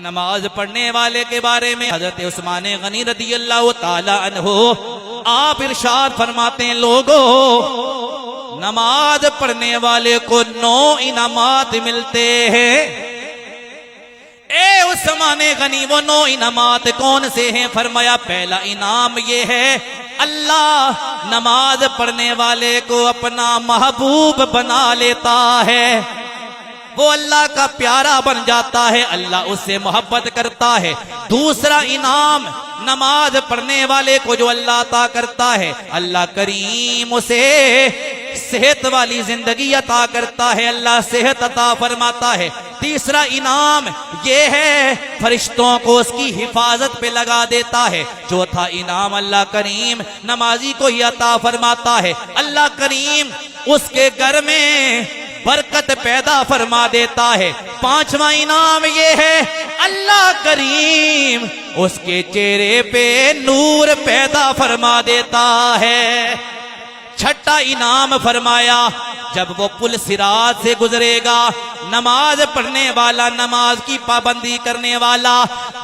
नमाज पढ़ने वाले के बारे में हजरत उस्मान गनी रदियल्लाहु ताला अन्हु आप इरशाद फरमाते हैं, लोगों नमाज पढ़ने वाले को 9 इनामात मिलते हैं। ए उस्मान गनी वो 9 इनामात कौन से हैं? फरमाया पहला इनाम ये है, अल्लाह नमाज पढ़ने वाले को अपना महबूब बना लेता है, वो अल्लाह का प्यारा बन जाता है, अल्लाह उससे मोहब्बत करता है। दूसरा इनाम नमाज पढ़ने वाले को जो अल्लाह अता करता है, अल्लाह करीम उसे सेहत वाली जिंदगी अता करता है, अल्लाह सेहत अता फरमाता है। तीसरा इनाम ये है, फरिश्तों को उसकी हिफाजत पे लगा देता है। चौथा इनाम अल्लाह करीम नमाजी को ही अता फरमाता है, अल्लाह करीम उसके घर में बरकत पैदा फरमा देता है। पांचवा इनाम ये है, अल्लाह करीम उसके चेहरे पे नूर पैदा फरमा देता है। छठा इनाम फरमाया, जब वो पुल सिरात से गुजरेगा, नमाज पढ़ने वाला, नमाज की पाबंदी करने वाला,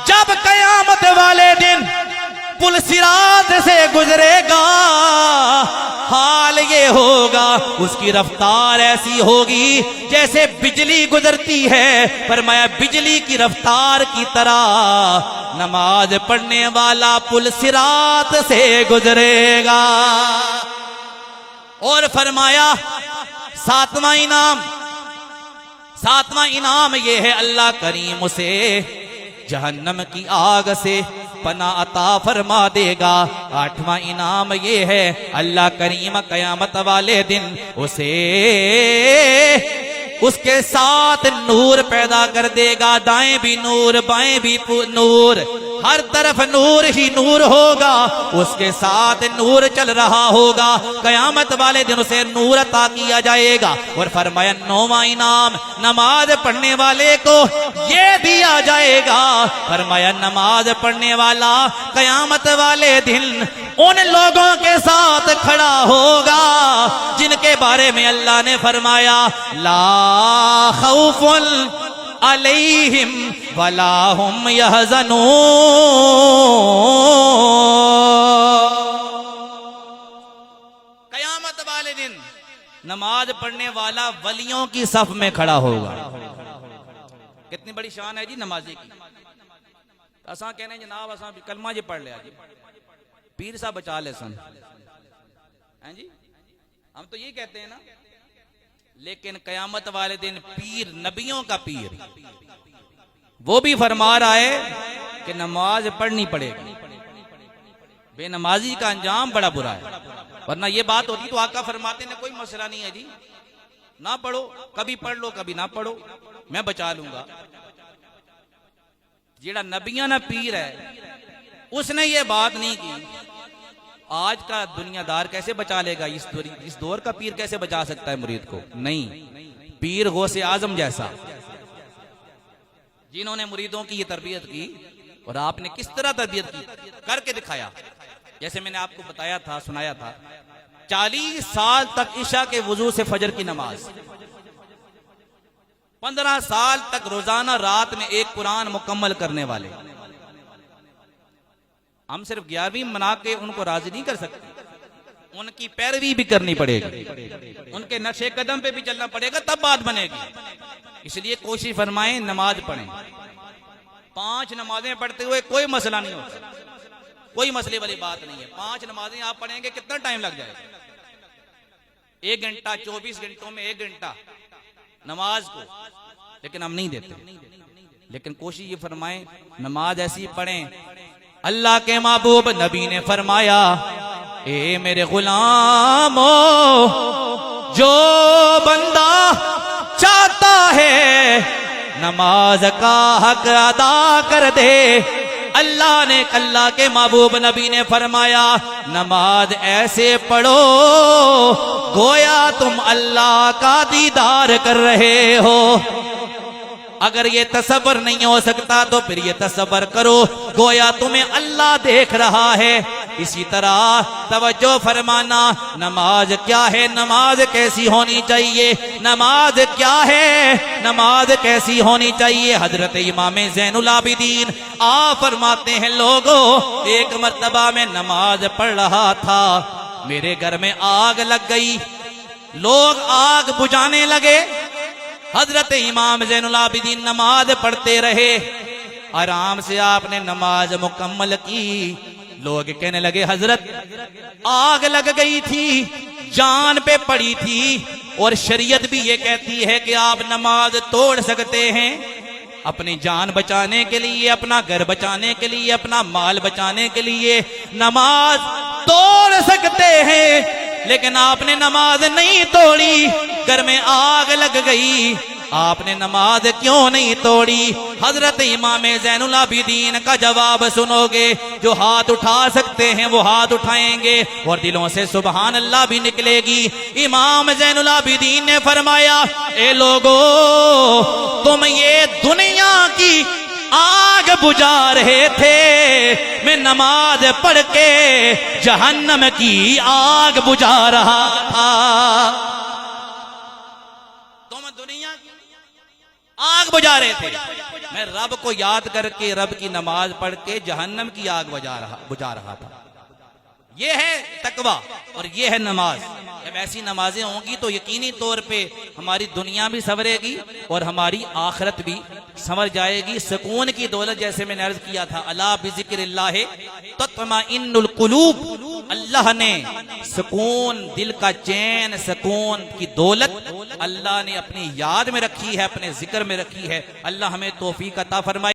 जब कयामत वाले दिन पुल सिरात से गुजरेगा, हाल ये होगा उसकी रफ्तार ऐसी होगी जैसे बिजली गुजरती है। फरमाया बिजली की रफ्तार की तरह नमाज पढ़ने वाला पुल सिरात से गुजरेगा। और फरमाया सातवां इनाम ये है, अल्लाह करीम उसे जहन्नम की आग से पना अता फरमा देगा। आठवां इनाम ये है, अल्लाह करीम कयामत वाले दिन उसे उसके साथ नूर पैदा कर देगा, दाएं भी नूर बाएं भी नूर, हर तरफ नूर ही नूर होगा, उसके साथ नूर चल रहा होगा। कयामत वाले दिन उसे नूर अता किया जाएगा। और फरमाया 9वां इनाम नमाज पढ़ने वाले को ये दिया जाएगा। फरमाया नमाज पढ़ने वाला कयामत वाले दिन उन लोगों के साथ खड़ा होगा जिनके बारे में अल्लाह ने फरमाया, ला खौफुन अलैहिम वला हुम यहज़नून। कयामत वाले दिन नमाज पढ़ने वाला वलियों की सफ में खड़ा होगा। कितनी बड़ी शान है जी नमाजी की। असा कहने जनाब असा कलमा जी पढ़ लिया जी, पीर साहब बचा ले सन, हैं जी, हम तो यही कहते हैं ना। लेकिन कयामत वाले दिन पीर, नबियों का पीर, वो भी फरमा रहा है कि नमाज पढ़नी पड़ेगी। बेनमाजी का अंजाम बड़ा बुरा है। वरना ये बात होती तो आका फरमाते ने कोई मसला नहीं है जी, ना पढ़ो, कभी पढ़ लो कभी ना पढ़ो, मैं बचा लूंगा। जेड़ा नबियां ना पीर है उसने ये बात नहीं की। आज का दुनियादार कैसे बचा लेगा? इस दौर का पीर कैसे बचा सकता है मुरीद को? नहीं, पीर गौसे आजम जैसा, जिन्होंने मुरीदों की ये तरबियत की। और आपने किस तरह तरबियत की करके दिखाया। जैसे मैंने आपको बताया था, सुनाया था, 40 साल तक इशा के वुजू से फजर की नमाज, 15 साल तक रोजाना रात में एक कुरान मुकम्मल करने वाले। हम सिर्फ 11वीं मना के उनको राजी नहीं कर सकते, उनकी पैरवी भी करनी पड़ेगी, उनके नक्शे कदम पे भी चलना पड़ेगा, तब बात बनेगी। इसलिए कोशिश फरमाएं नमाज पढ़ें। 5 नमाजें पढ़ते हुए कोई मसला नहीं होता, कोई मसले वाली बात नहीं है। 5 नमाजें आप पढ़ेंगे कितना टाइम लग जाएगा? 1 घंटा, 24 घंटों में 1 घंटा नमाज को, लेकिन हम नहीं देते। लेकिन कोशिश ये फरमाएं नमाज ऐसी पढ़ें। अल्लाह के महबूब नबी ने फरमाया, ए मेरे गुलामों, जो बंदा चाहता है नमाज का हक अदा कर दे, अल्लाह ने, अल्लाह के महबूब नबी ने फरमाया, नमाज ऐसे पढ़ो गोया तुम अल्लाह का दीदार कर रहे हो। अगर ये तसव्वुर नहीं हो सकता तो फिर ये तसव्वुर करो गोया तुम्हें अल्लाह देख रहा है। इसी तरह तवज्जो फरमाना, नमाज क्या है, नमाज कैसी होनी चाहिए, नमाज क्या है, नमाज कैसी होनी चाहिए। हजरत इमाम ज़ैनुल आबिदीन आप फरमाते हैं, लोगों एक मर्तबा में नमाज पढ़ रहा था, मेरे घर में आग लग गई, लोग आग बुझाने लगे। हजरत इमाम ज़ैनुल आबिदीन नमाज पढ़ते रहे, आराम से आपने नमाज मुकम्मल की। लोग कहने लगे, हजरत आग लग गई थी, जान पे पड़ी थी, और शरीयत भी ये कहती है कि आप नमाज तोड़ सकते हैं अपनी जान बचाने के लिए, अपना घर बचाने के लिए, अपना माल बचाने के लिए नमाज तोड़ सकते हैं। लेकिन आपने नमाज नहीं तोड़ी, घर में आग लग गई, आपने नमाज क्यों नहीं तोड़ी? हजरत इमाम ज़ैनुल आबिदीन का जवाब सुनोगे, जो हाथ उठा सकते हैं वो हाथ उठाएंगे और दिलों से सुबहान अल्लाह भी निकलेगी। इमाम ज़ैनुल आबिदीन ने फरमाया, ए लोगो, तुम ये दुनिया की आग बुझा रहे थे, मैं नमाज पढ़ के जहन्नम की आग बुझा रहा था। तुम दुनिया की आग बुझा रहे थे, मैं रब को याद करके, रब की नमाज पढ़ के जहन्नम की आग बुझा रहा था। ये है तकवा और ये है नमाज। जब ऐसी नमाजें होंगी तो यकीनी तौर पे हमारी दुनिया भी संवरेगी और हमारी आखिरत भी संवर जाएगी। सुकून की दौलत, जैसे मैंने अर्ज किया था, अला बिज़िक्रिल्लाह तत्मइन्नुल कुलूब, अल्लाह ने सुकून, दिल का चैन, सुकून की दौलत अल्लाह ने अपनी याद में रखी है, अपने जिक्र में रखी है। अल्लाह हमें तौफीक अता फरमाए।